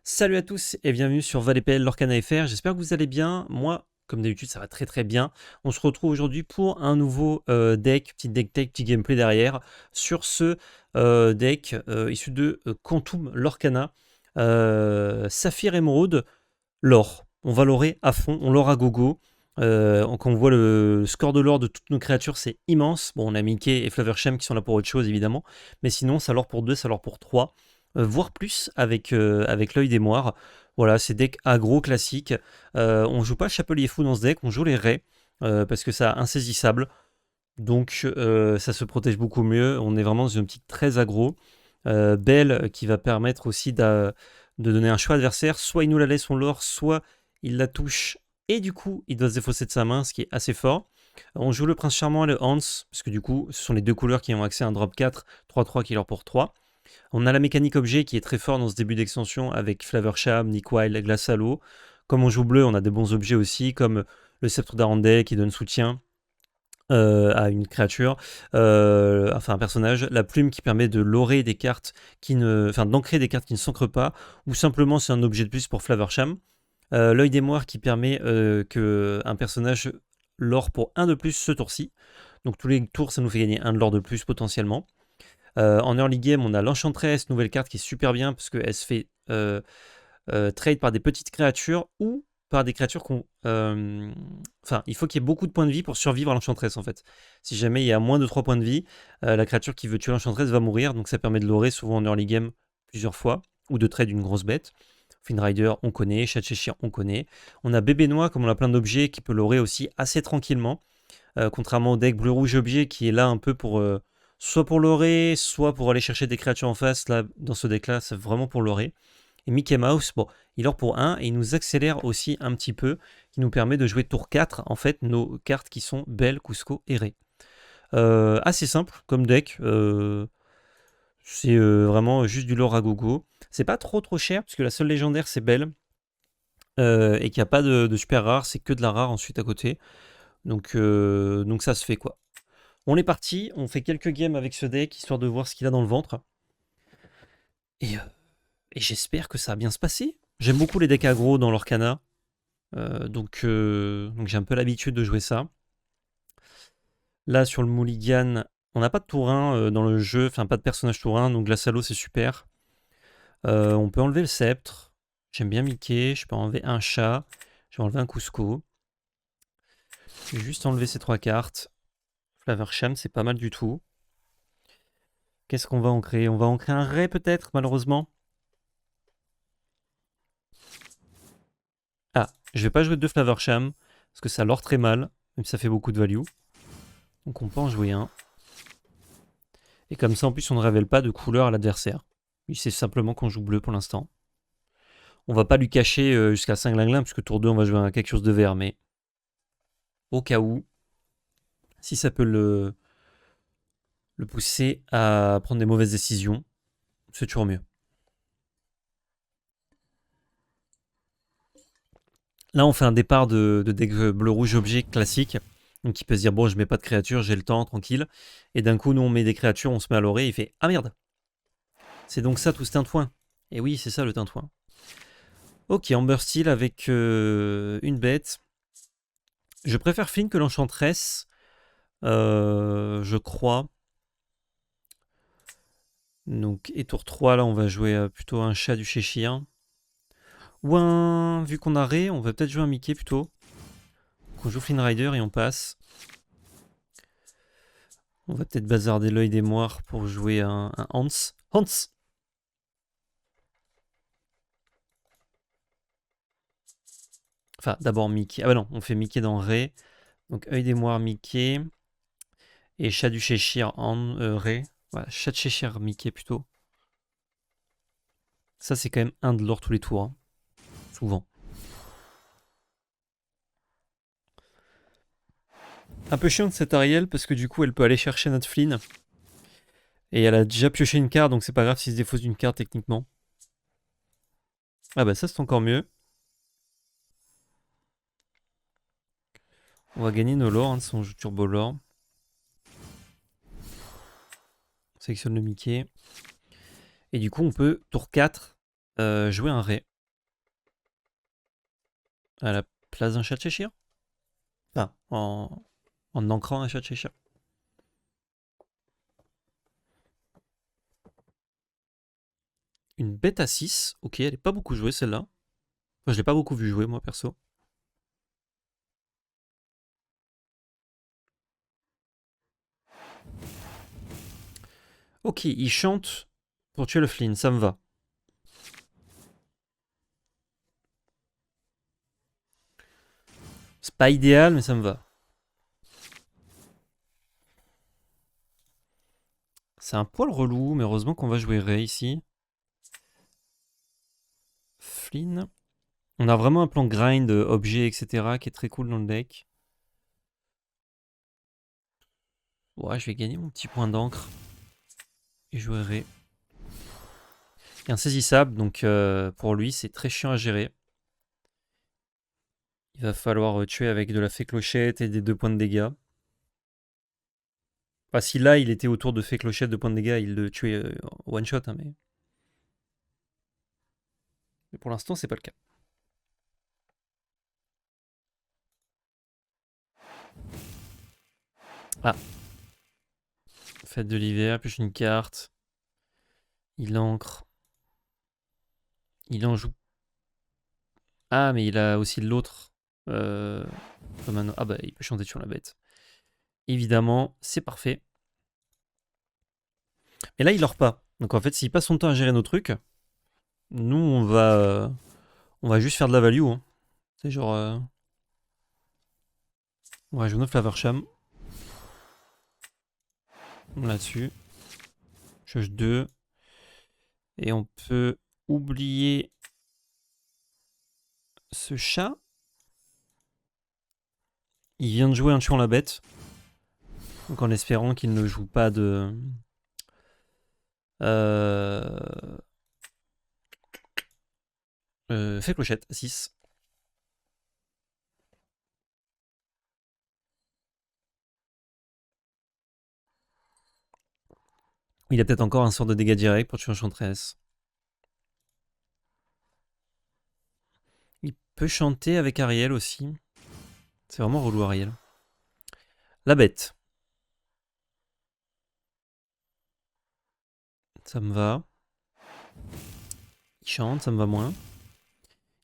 Salut à tous et bienvenue sur ValetPL Lorcana FR, j'espère que vous allez bien. Moi, comme d'habitude, ça va très très bien. On se retrouve aujourd'hui pour un nouveau deck, petit deck tech, petit gameplay derrière, sur ce deck issu de Quantum Lorcana, Saphir Émeraude, l'or. On va lorer à fond, on lore à gogo. Quand on voit le score de l'or de toutes nos créatures, c'est immense. Bon, on a Mickey et Flaversham qui sont là pour autre chose, évidemment. Mais sinon, ça lore pour 2, ça lore pour 3. Voire plus avec l'œil des moires. Voilà, c'est deck aggro classique. On joue pas le Chapelier Fou dans ce deck, on joue les raies. Parce que ça a insaisissable. Donc ça se protège beaucoup mieux. On est vraiment dans une optique très aggro. Belle qui va permettre aussi de donner un choix adversaire. Soit il nous la laisse, on l'or, soit il la touche et du coup il doit se défausser de sa main, ce qui est assez fort. On joue le Prince Charmant et le Hans, parce que du coup ce sont les deux couleurs qui ont accès à un drop 4, 3-3 qui leur pour 3. On a la mécanique objet qui est très fort dans ce début d'extension avec Flaversham, Nickwild, Glace Halo. Comme on joue bleu, on a des bons objets aussi, comme le Sceptre d'Arandel qui donne soutien à une créature, enfin un personnage, la plume qui permet de lorer des cartes d'ancrer des cartes qui ne s'ancrent pas, ou simplement c'est un objet de plus pour Flaversham. L'œil des moires qui permet que un personnage lore pour un de plus ce tour-ci. Donc tous les tours ça nous fait gagner un de l'or de plus potentiellement. En early game on a l'Enchantress, nouvelle carte qui est super bien parce qu'elle se fait trade par des petites créatures ou par des créatures qu'on. Enfin, il faut qu'il y ait beaucoup de points de vie pour survivre à l'Enchantress en fait. Si jamais il y a moins de 3 points de vie, la créature qui veut tuer l'Enchantress va mourir, donc ça permet de lorer souvent en early game plusieurs fois, ou de trade une grosse bête. Finrider, on connaît, Chat Cheshire, on connaît. On a Bébé Noir, comme on a plein d'objets, qui peut lorer aussi assez tranquillement, contrairement au deck bleu-rouge objet qui est là un peu pour. Soit pour lorer, soit pour aller chercher des créatures en face. Là, dans ce deck-là, c'est vraiment pour lorer. Et Mickey Mouse, bon, il lore pour 1 et il nous accélère aussi un petit peu, qui nous permet de jouer tour 4, en fait, nos cartes qui sont Belle, Cusco et Ré. Assez simple comme deck, c'est vraiment juste du lore à gogo. C'est pas trop cher, puisque la seule légendaire c'est Belle, et qu'il n'y a pas de super rare, c'est que de la rare ensuite à côté. Donc ça se fait quoi. On est parti, on fait quelques games avec ce deck, histoire de voir ce qu'il a dans le ventre. Et j'espère que ça va bien se passer. J'aime beaucoup les decks aggro dans l'Orcana. Donc j'ai un peu l'habitude de jouer ça. Là, sur le Mulligan, on n'a pas de tour 1 dans le jeu, enfin pas de personnage tour 1, donc Glace Halo, c'est super. On peut enlever le sceptre. J'aime bien Mickey, je peux enlever un chat. Je vais enlever un Cusco. Je vais juste enlever ces 3 cartes. Flaversham, c'est pas mal du tout. Qu'est-ce qu'on va en créer? On va en créer un Ray peut-être, malheureusement. Ah, je vais pas jouer 2 Flaversham, parce que ça lore très mal, même si ça fait beaucoup de value. Donc on peut en jouer un. Et comme ça, en plus, on ne révèle pas de couleur à l'adversaire. Il sait simplement qu'on joue bleu pour l'instant. On va pas lui cacher jusqu'à 5 linglin, puisque tour 2, on va jouer à quelque chose de vert, mais au cas où, si ça peut le pousser à prendre des mauvaises décisions, c'est toujours mieux. Là, on fait un départ de deck bleu-rouge objet classique. Donc il peut se dire, bon, je mets pas de créatures, j'ai le temps, tranquille. Et d'un coup, nous, on met des créatures, on se met à l'oreille, il fait, ah merde, c'est donc ça tout ce tintouin. Et oui, c'est ça le tintouin. Ok, Amber Steel avec une bête. Je préfère Flynn que l'Enchantress, je crois. Donc, et tour 3, là, on va jouer plutôt un chat du Cheshire. Ou un... Vu qu'on a Ré, on va peut-être jouer un Mickey plutôt. Donc on joue Flynn Rider et on passe. On va peut-être bazarder l'œil des moires pour jouer un Hans. Hans! Enfin, d'abord Mickey. Ah bah non, on fait Mickey dans Ré. Donc œil des moires Mickey. Et chat du Cheshire Ré. Voilà, chat de Cheshire Mickey plutôt. Ça, c'est quand même un de l'or tous les tours. Hein. Souvent. Un peu chiant de cette Ariel parce que du coup, elle peut aller chercher notre Flynn. Et elle a déjà pioché une carte, donc c'est pas grave s'il se défausse d'une carte techniquement. Ah bah ça, c'est encore mieux. On va gagner nos lore, hein, si on joue turbo lore. On sélectionne le Mickey. Et du coup, on peut, tour 4, jouer un Ré. À la place d'un chat de Cheshire. Enfin, en ancrant un chat de Cheshire. Une bête à 6. Ok, elle est pas beaucoup jouée celle-là. Enfin, je l'ai pas beaucoup vu jouer moi perso. Ok, il chante pour tuer le Flynn, ça me va. C'est pas idéal, mais ça me va. C'est un poil relou, mais heureusement qu'on va jouer Ray ici. Flynn. On a vraiment un plan grind, objet, etc. qui est très cool dans le deck. Ouais, je vais gagner mon petit point d'encre. Et jouer Ray. Il est insaisissable, donc pour lui, c'est très chiant à gérer. Il va falloir tuer avec de la fée clochette et des 2 points de dégâts. Enfin, si là, il était autour de fée clochette, 2 points de dégâts, il le tuait one shot, hein, mais pour l'instant, c'est pas le cas. Ah. Fête de l'hiver, plus une carte. Il ancre. Il en joue. Ah, mais il a aussi l'autre. Ah bah, il peut chanter sur la bête. Évidemment, c'est parfait. Mais là, il lord pas. Donc en fait, s'il passe son temps à gérer nos trucs, nous, on va juste faire de la value. Hein. C'est genre... on va jouer notre Flaversham. Là-dessus. Choche 2. Et on peut oublier ce chat. Il vient de jouer un tuant la bête. Donc en espérant qu'il ne joue pas de... fait clochette, 6. Il a peut-être encore un sort de dégâts direct pour tuer Enchantress. Il peut chanter avec Ariel aussi. C'est vraiment relou Ariel. La bête. Ça me va. Il chante, ça me va moins.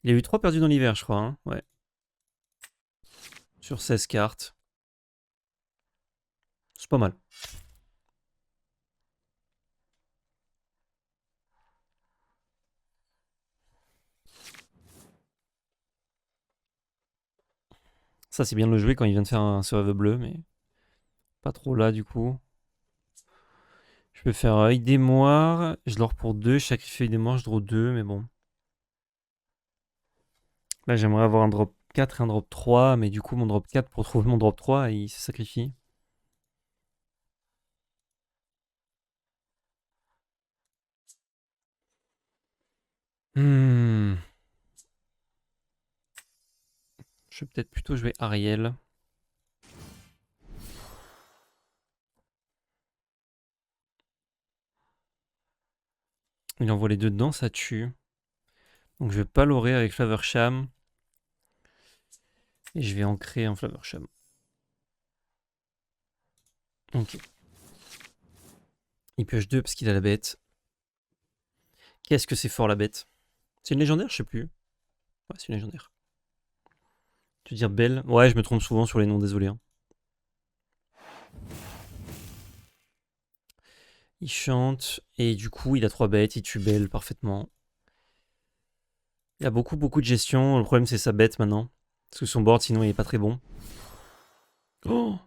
Il a eu 3 perdus dans l'hiver, je crois. Hein. Ouais. Sur 16 cartes. C'est pas mal. Ça, c'est bien de le jouer quand il vient de faire un survive bleu, mais pas trop là du coup. Je peux faire œil des moires. Je l'or pour 2. Je sacrifie œil des moires, je draw 2, mais bon. Là, j'aimerais avoir un drop 4 et un drop 3, mais du coup, mon drop 4 pour trouver mon drop 3, il se sacrifie. Hmm. Je vais peut-être plutôt jouer Ariel. Il envoie les deux dedans, ça tue. Donc je vais pas l'aurer avec Flaversham. Et je vais ancrer un Flaversham. Ok. Il pioche 2 parce qu'il a la bête. Qu'est-ce que c'est fort la bête? C'est une légendaire, je sais plus. Ouais, c'est une légendaire. Tu veux dire belle? Ouais, je me trompe souvent sur les noms, désolé. Hein. Il chante, et du coup, il a 3 bêtes, il tue belle parfaitement. Il a beaucoup de gestion, le problème c'est sa bête maintenant. Parce que son board, sinon, il est pas très bon. Oh,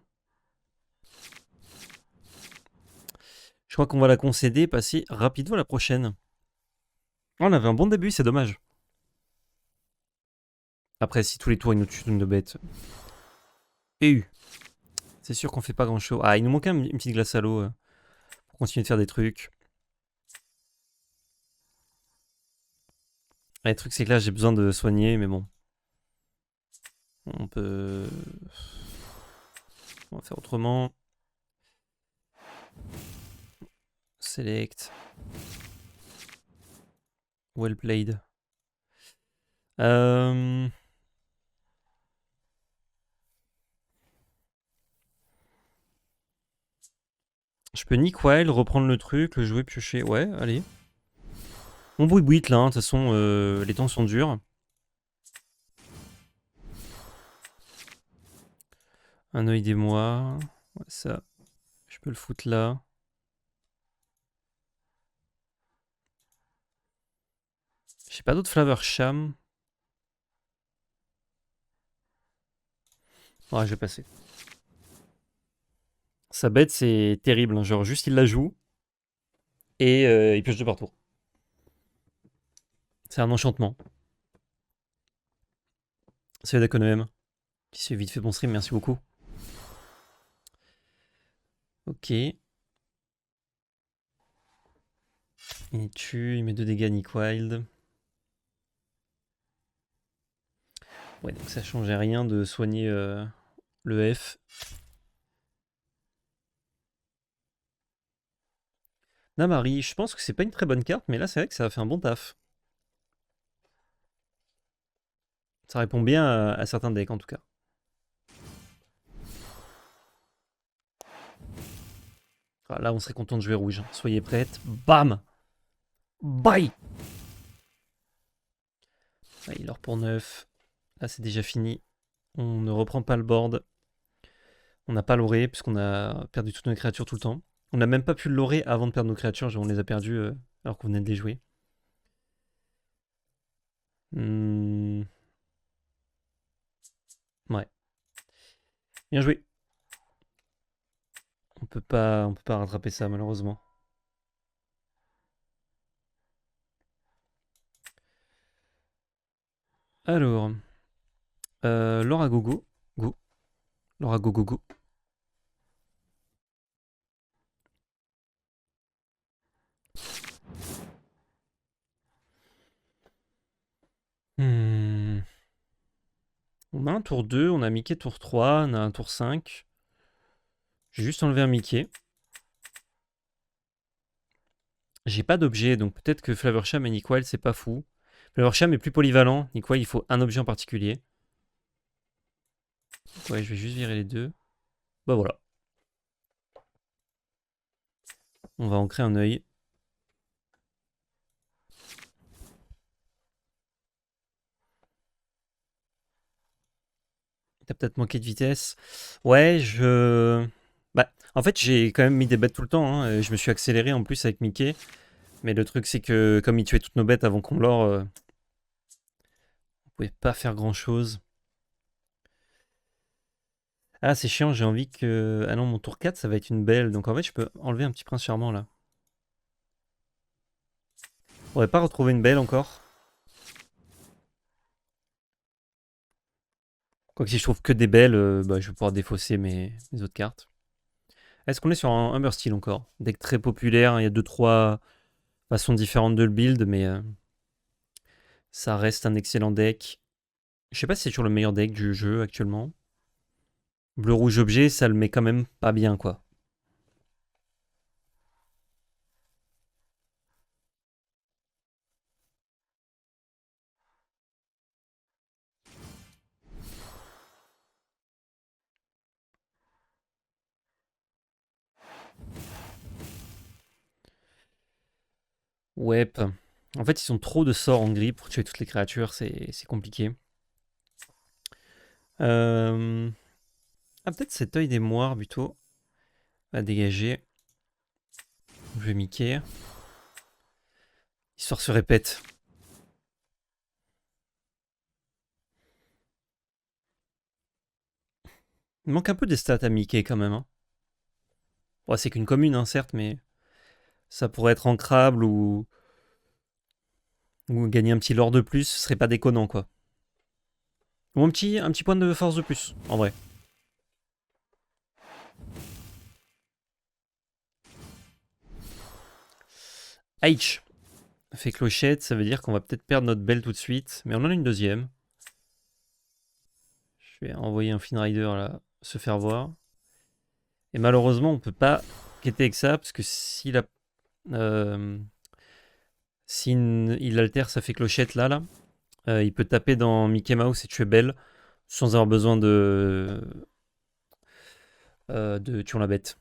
je crois qu'on va la concéder, passer rapidement à la prochaine. Oh, on avait un bon début, c'est dommage. Après, si tous les tours, il nous tue une de bête. Et eu. C'est sûr qu'on fait pas grand chose. Ah, il nous manque une petite glace à l'eau pour continuer de faire des trucs. Ah, le truc, c'est que là, j'ai besoin de soigner, mais bon. On peut. On va faire autrement. Select. Well played. Je peux nick wild, reprendre le truc, le jouer, piocher. Ouais, allez. On bouille là, de toute façon, les temps sont durs. Un œil des mois. Ouais, ça, je peux le foutre là. J'ai pas d'autres Flower Sham. Ouais, je vais passer. Sa bête, c'est terrible. Hein. Genre, juste il la joue. Et il pioche de partout. C'est un enchantement. Salut Dakonoem. Qui s'est vite fait bon stream, merci beaucoup. Ok. Il tue, il met 2 dégâts Nick Wild. Ouais, donc ça changeait rien de soigner le F. Namari, je pense que c'est pas une très bonne carte, mais là c'est vrai que ça a fait un bon taf. Ça répond bien à certains decks en tout cas. Ah, là on serait content de jouer rouge. Hein. Soyez prêtes. Bam! Bye! Ah, il leur pour 9. Là c'est déjà fini. On ne reprend pas le board. On n'a pas l'oré puisqu'on a perdu toutes nos créatures tout le temps. On n'a même pas pu l'oré avant de perdre nos créatures. Genre on les a perdues alors qu'on venait de les jouer. Ouais. Bien joué. On peut pas rattraper ça malheureusement. Alors, Laura Gogo, go. Laura Gogo, go. On a un tour 2, on a Mickey tour 3, on a un tour 5. J'ai juste enlevé un Mickey. J'ai pas d'objet, donc peut-être que Flavorsham et Nick Wild, c'est pas fou. Flavorsham est plus polyvalent. Nick Wild, il faut un objet en particulier. Ouais, je vais juste virer les deux. Bah voilà. On va ancrer un œil. T'as peut-être manqué de vitesse. Ouais, Bah, en fait, j'ai quand même mis des bêtes tout le temps. Hein. Je me suis accéléré en plus avec Mickey. Mais le truc, c'est que comme il tuait toutes nos bêtes avant qu'on l'or, on pouvait pas faire grand-chose. Ah, c'est chiant, j'ai envie que... Ah non, mon tour 4, ça va être une belle. Donc en fait, je peux enlever un petit prince charmant, là. On aurait pas retrouvé une belle encore. Quoique si je trouve que des belles, bah, je vais pouvoir défausser mes autres cartes. Est-ce qu'on est sur un Humber Steel encore? Deck très populaire, il y a 2-3 façons différentes de le build, mais ça reste un excellent deck. Je sais pas si c'est toujours le meilleur deck du jeu actuellement. Bleu-rouge objet, ça le met quand même pas bien, quoi. Ouais. En fait, ils ont trop de sorts en gris pour tuer toutes les créatures, c'est compliqué. Ah, peut-être cet œil des moires, plutôt. À dégager. Je vais Mickey. L'histoire se répète. Il manque un peu des stats à Mickey quand même. Hein. Ouais, c'est qu'une commune, hein, certes, mais ça pourrait être ancrable ou gagner un petit lore de plus, ce serait pas déconnant, quoi. Ou un petit point de force de plus, en vrai. H fait clochette, ça veut dire qu'on va peut-être perdre notre belle tout de suite, mais on en a une deuxième. Je vais envoyer un Fin Rider là, se faire voir. Et malheureusement, on peut pas quitter avec ça, parce que s'il il altère, ça fait clochette là. Il peut taper dans Mickey Mouse et tuer Belle sans avoir besoin de tuer la bête.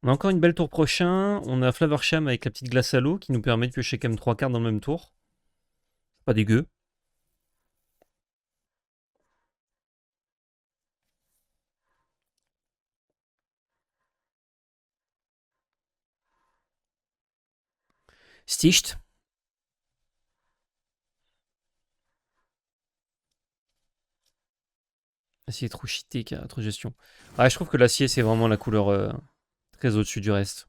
On a encore une belle tour prochain. On a Flavorsham avec la petite glace à l'eau qui nous permet de piocher quand même 3 cartes dans le même tour. Pas dégueu. Sticht. Acier trop cheaté, qui a trop de gestion. Ah, je trouve que l'acier, c'est vraiment la couleur très au-dessus du reste.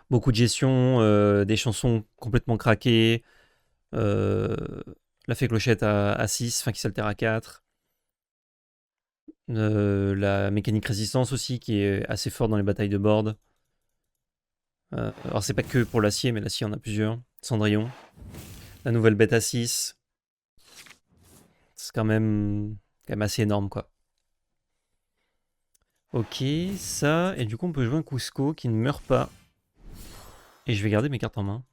Beaucoup de gestion, des chansons complètement craquées. Euh, la fée clochette à 6, enfin qui s'altère à 4. La mécanique résistance aussi, qui est assez forte dans les batailles de board. Alors, c'est pas que pour l'acier, mais l'acier, on a plusieurs. Cendrillon. La nouvelle bête à 6. C'est quand même assez énorme, quoi. Ok, ça. Et du coup, on peut jouer un Cusco qui ne meurt pas. Et je vais garder mes cartes en main.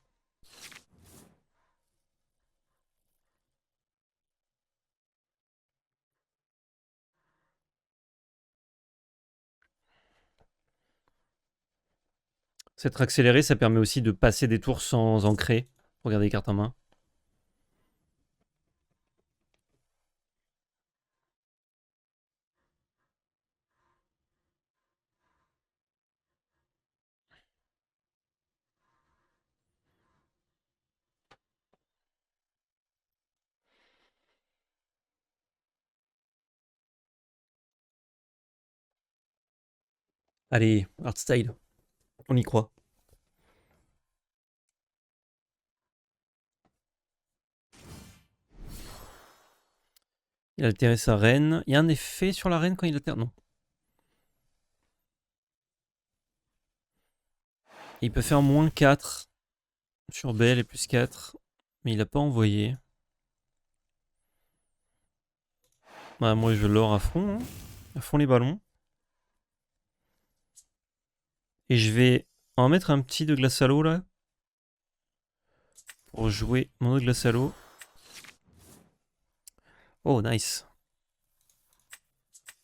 Cette accélérée, ça permet aussi de passer des tours sans ancrer. Pour garder les cartes en main. Allez, art style. On y croit. Il a altéré sa reine. Il y a un effet sur la reine quand il altère. Non. Il peut faire moins 4 sur Belle et plus 4. Mais il n'a pas envoyé. Bah, moi, je l'or à fond. Hein. À fond les ballons. Et je vais en mettre un petit de glace à l'eau là. Pour jouer mon eau de glace à l'eau. Oh, nice.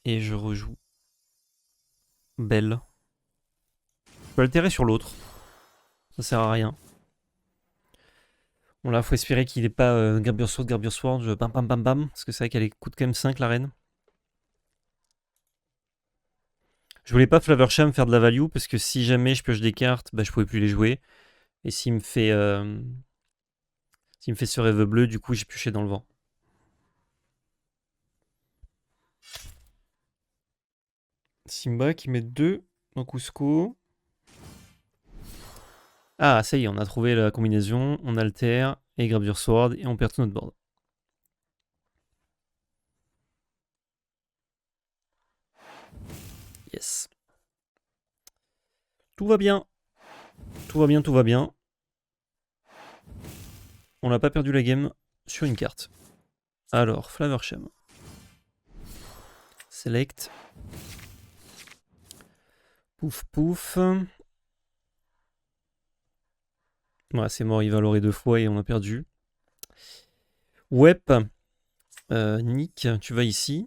Et je rejoue Belle. Je peux altérer sur l'autre. Ça sert à rien. Bon là, faut espérer qu'il n'ait pas Garbure Sword, bam bam bam bam. Parce que c'est vrai qu'elle coûte quand même 5 la reine. Je voulais pas Flavorsham faire de la value parce que si jamais je pioche des cartes, bah, je pouvais plus les jouer. Et s'il me fait ce rêve bleu, du coup j'ai pioché dans le vent. Simba qui met 2 dans Cusco. Ah, ça y est, on a trouvé la combinaison. On altère et Gravure Sword et on perd tout notre board. Yes. Tout va bien. Tout va bien, tout va bien. On n'a pas perdu la game sur une carte. Alors, Flavorsham. Select. Pouf pouf. Ouais, c'est mort, il valorait 2 fois et on a perdu. Wep. Nick, tu vas ici.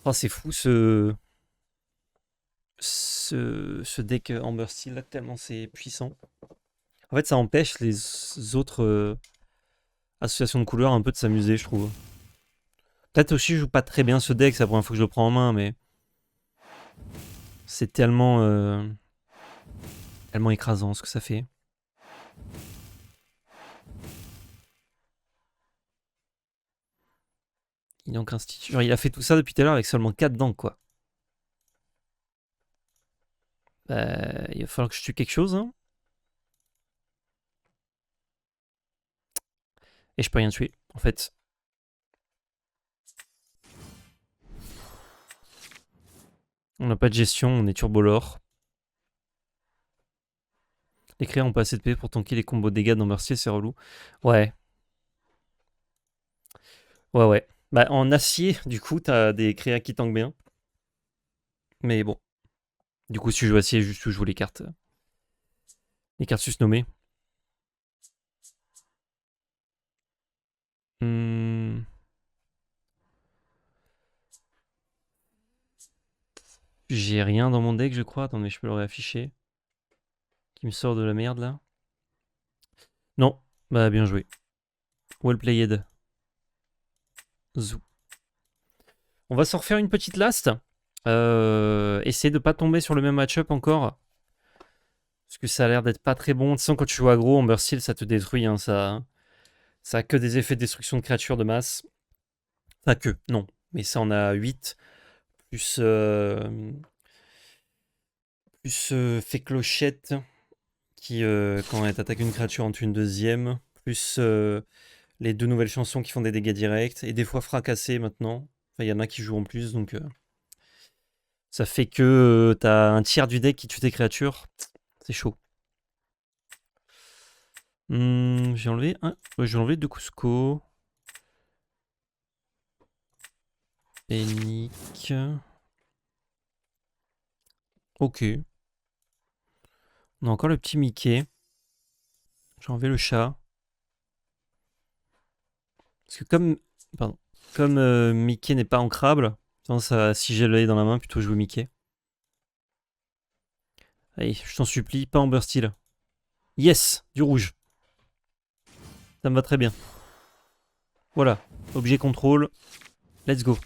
Oh, c'est fou ce deck Amber Steel là, tellement c'est puissant. En fait, ça empêche les autres associations de couleurs un peu de s'amuser, je trouve. Peut-être aussi, je joue pas très bien ce deck, c'est la première fois que je le prends en main, mais c'est tellement écrasant ce que ça fait. Il est donc institut. Genre, il a fait tout ça depuis tout à l'heure avec seulement 4 dents, quoi. Il va falloir que je tue quelque chose. Hein. Et je peux rien tuer, en fait. On n'a pas de gestion, on est turbo lore. Les créas ont pas assez de PV pour tanker les combos de dégâts dans Mercier, c'est relou. Ouais, ouais, ouais. Bah, en acier, du coup, t'as des créas qui tankent bien. Mais bon. Du coup, si tu joues acier, juste tu joues les cartes. Les cartes susnommées. Hmm. J'ai rien dans mon deck, je crois. Attendez, je peux le réafficher. Qui me sort de la merde, là. Non. Bah, bien joué. Well played. Zou. On va s'en refaire une petite last. Essayer de pas tomber sur le même match-up encore. Parce que ça a l'air d'être pas très bon. Tu sais, quand tu joues aggro, Ember Seal, ça te détruit. Hein, ça a que des effets de destruction de créatures de masse. Enfin, que, non. Mais ça en a 8. Plus fait clochette. Qui, quand elle t'attaque une créature, en tue une deuxième. Plus les 2 nouvelles chansons qui font des dégâts directs. Et des fois fracassés maintenant. Enfin, il y en a qui jouent en plus, donc... ça fait que t'as un tiers du deck qui tue tes créatures. C'est chaud. J'ai enlevé un. Ouais, j'ai enlevé 2 Cusco. Pénique. Ok. On a encore le petit Mickey. J'ai enlevé le chat. Parce que comme. Pardon. Comme Mickey n'est pas ancrable, ça, si j'ai l'œil dans la main, plutôt jouer Mickey. Allez, je t'en supplie, pas Ember Steel. Yes, du rouge. Ça me va très bien. Voilà, objet contrôle. Let's go.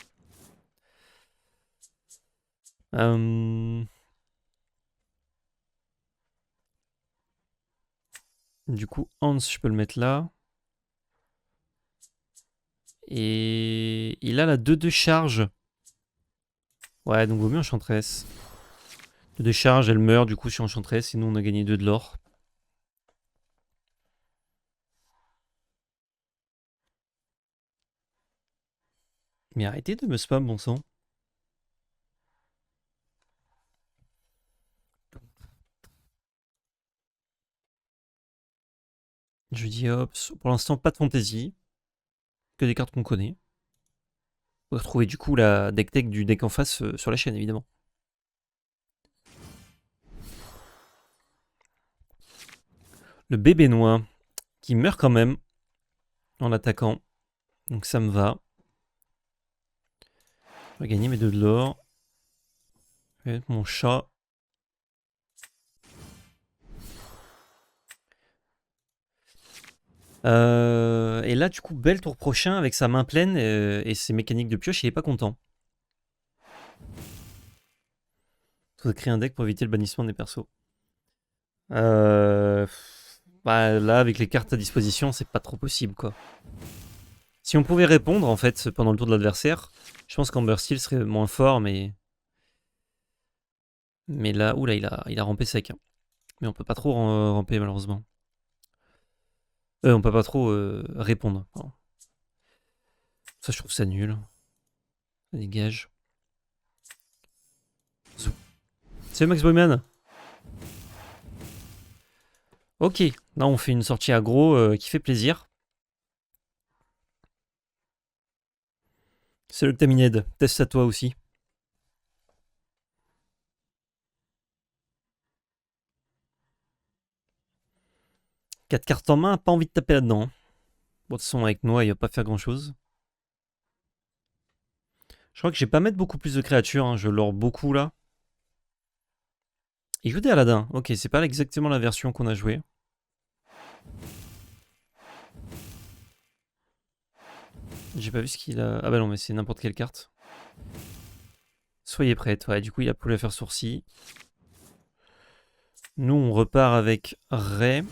Du coup, Hans, je peux le mettre là. Et il a la 2 charge. Ouais, donc vaut mieux Enchantress. 2 charge, elle meurt du coup sur Enchantress, sinon on a gagné 2 de l'or. Mais arrêtez de me spam, bon sang. Je dis hop, pour l'instant pas de fantaisie. Que des cartes qu'on connaît. On va retrouver du coup la deck tech du deck en face sur la chaîne évidemment. Le bébé noir qui meurt quand même en attaquant. Donc ça me va. Je vais gagner mes 2 de l'or. Je vais mettre mon chat. Et là, du coup, Belle tour prochain avec sa main pleine et ses mécaniques de pioche, il est pas content. Il faut créer un deck pour éviter le bannissement des persos. Bah, là, avec les cartes à disposition, c'est pas trop possible, quoi. Si on pouvait répondre, en fait, pendant le tour de l'adversaire, je pense qu'Amber Steel serait moins fort, mais... Mais là, oula, il a rampé sec. Hein. Mais on peut pas trop ramper, malheureusement. On peut pas trop répondre. Pardon. Ça, je trouve ça nul. Ça dégage. Salut Max Boyman. Ok, là on fait une sortie aggro qui fait plaisir. C'est le Tamined, teste à toi aussi. 4 cartes en main, pas envie de taper là-dedans. Hein. Bon, de toute façon, avec Noah, il va pas faire grand-chose. Je crois que je vais pas mettre beaucoup plus de créatures, hein. Je lore beaucoup là. Il joue des Aladins, ok, c'est pas exactement la version qu'on a jouée. J'ai pas vu ce qu'il a... Ah bah non, mais c'est n'importe quelle carte. Soyez prête, ouais, du coup il a pu la faire sourcil. Nous on repart avec Ray.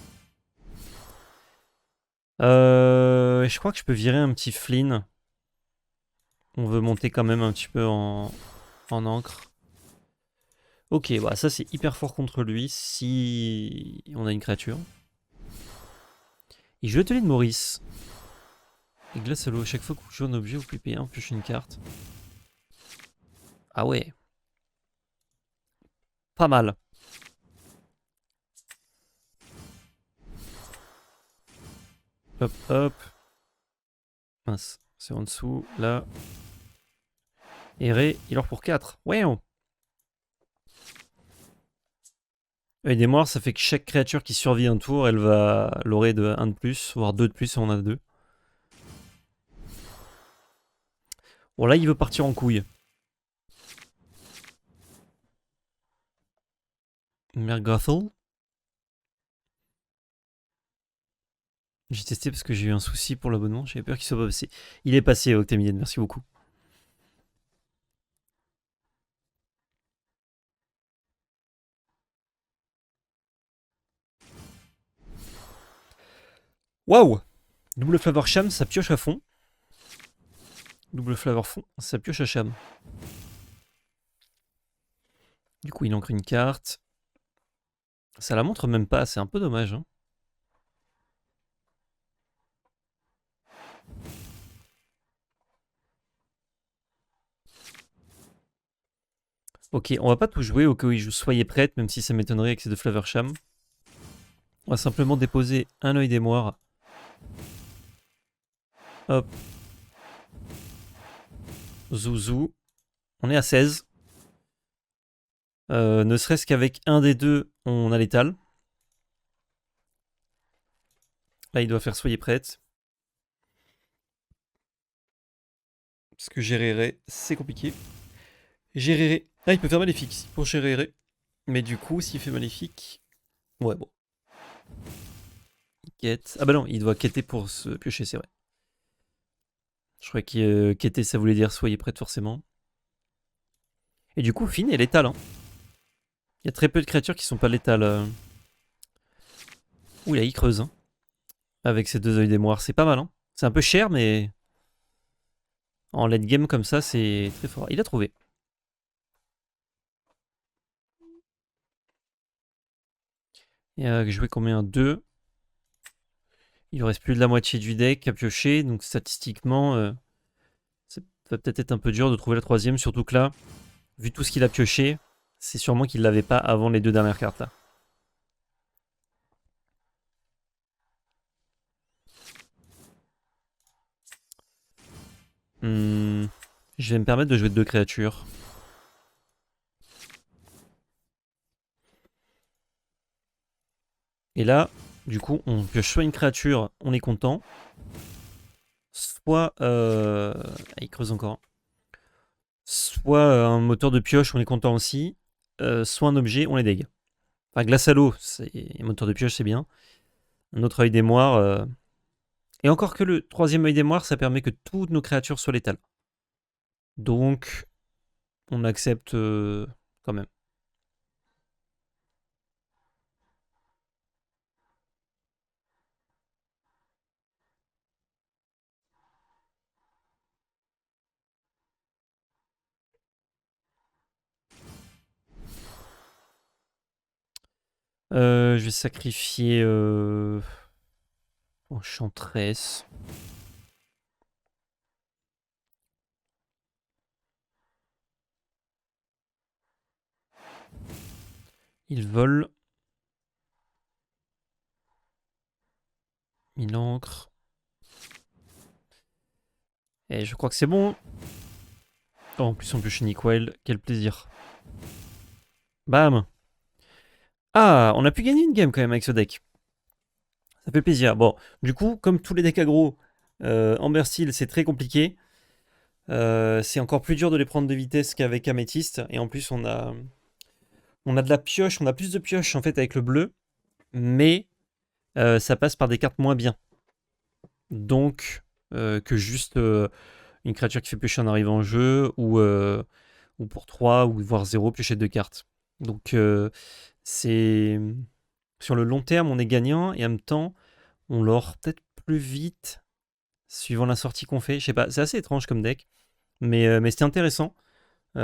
Je crois que je peux virer un petit Flynn. On veut monter quand même un petit peu en encre. Ok, bah ça c'est hyper fort contre lui si on a une créature. Il joue Atelier de Maurice. Et glace à l'eau, à chaque fois que vous jouez un objet, vous pouvez payer un, pioche une carte. Ah ouais. Pas mal. Hop, hop. Mince, c'est en dessous, là. Et Ré, il leur pour 4. Ouais. Et des morts, ça fait que chaque créature qui survit un tour, elle va l'aurer de 1 de plus, voire 2 de plus si on a 2. Bon là, il veut partir en couille. Mergothel. J'ai testé parce que j'ai eu un souci pour l'abonnement. J'avais peur qu'il soit pas passé. Il est passé, Octamiden. Merci beaucoup. Waouh! Double flavor cham, ça pioche à fond. Double flavor fond, ça pioche à cham. Du coup, il ancre une carte. Ça la montre même pas, c'est un peu dommage. Hein. Ok, on va pas tout jouer au cas où il joue Soyez prête, même si ça m'étonnerait avec ces deux flavor cham. On va simplement déposer un œil des moires. Hop. Zouzou. On est à 16. Ne serait-ce qu'avec un des deux, on a l'étal. Là, il doit faire Soyez prête. Parce que Géréré, c'est compliqué. Géréré. Ah, il peut faire maléfique pour Géréré. Mais du coup, s'il fait maléfique... Ouais, bon. Il quête. Ah bah non, il doit quêter pour se piocher, c'est vrai. Je croyais que quêter, ça voulait dire Soyez prête forcément. Et du coup, Finn est létal. Hein. Il y a très peu de créatures qui sont pas létales. Ouh, là, il creuse. Hein. Avec ses deux œils des moires, c'est pas mal. Hein. C'est un peu cher, mais... En late game comme ça, c'est très fort. Il a trouvé. Il a joué combien? 2. Il reste plus de la moitié du deck à piocher. Donc statistiquement, ça va peut-être être un peu dur de trouver la troisième. Surtout que là, vu tout ce qu'il a pioché, c'est sûrement qu'il l'avait pas avant les deux dernières cartes là. Je vais me permettre de jouer 2 créatures. Et là, du coup, on pioche soit une créature, on est content. Soit... il creuse encore. Soit un moteur de pioche, on est content aussi. Soit un objet, on les dégage. Enfin, glace à l'eau, un moteur de pioche, c'est bien. Un autre œil des moires. Et encore que le troisième œil des moires, ça permet que toutes nos créatures soient létales. Donc, on accepte quand même. Je vais sacrifier Enchantress. Il vole. Il ancre. Et je crois que c'est bon. Oh, en plus, on peut chez Nick Wild. Quel plaisir. Bam. Ah, on a pu gagner une game quand même avec ce deck. Ça fait plaisir. Bon, du coup, comme tous les decks aggro, Amber Steel, c'est très compliqué. C'est encore plus dur de les prendre de vitesse qu'avec Améthyste. Et en plus, on a de la pioche. On a plus de pioche en fait avec le bleu. Mais ça passe par des cartes moins bien. Donc, que juste une créature qui fait piocher en arrivant en jeu. Ou pour 3 ou voire 0 piocher 2 cartes. Donc, c'est... Sur le long terme, on est gagnant. Et en même temps, on l'aura peut-être plus vite. Suivant la sortie qu'on fait. Je sais pas, c'est assez étrange comme deck. Mais c'était intéressant. Et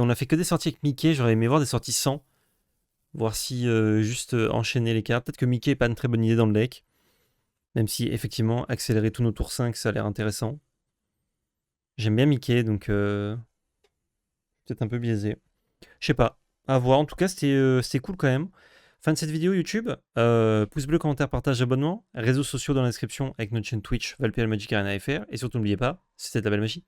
on a fait que des sorties avec Mickey. J'aurais aimé voir des sorties sans. Voir si juste enchaîner les cartes. Peut-être que Mickey n'est pas une très bonne idée dans le deck. Même si effectivement, accélérer tous nos tours 5, ça a l'air intéressant. J'aime bien Mickey, donc peut-être un peu biaisé. Je sais pas. À voir. En tout cas, c'était cool quand même. Fin de cette vidéo YouTube. Pouce bleu, commentaire, partage, abonnement. Réseaux sociaux dans la description avec notre chaîne Twitch, Valpl Magic Arena FR. Et surtout, n'oubliez pas, c'était de la belle magie.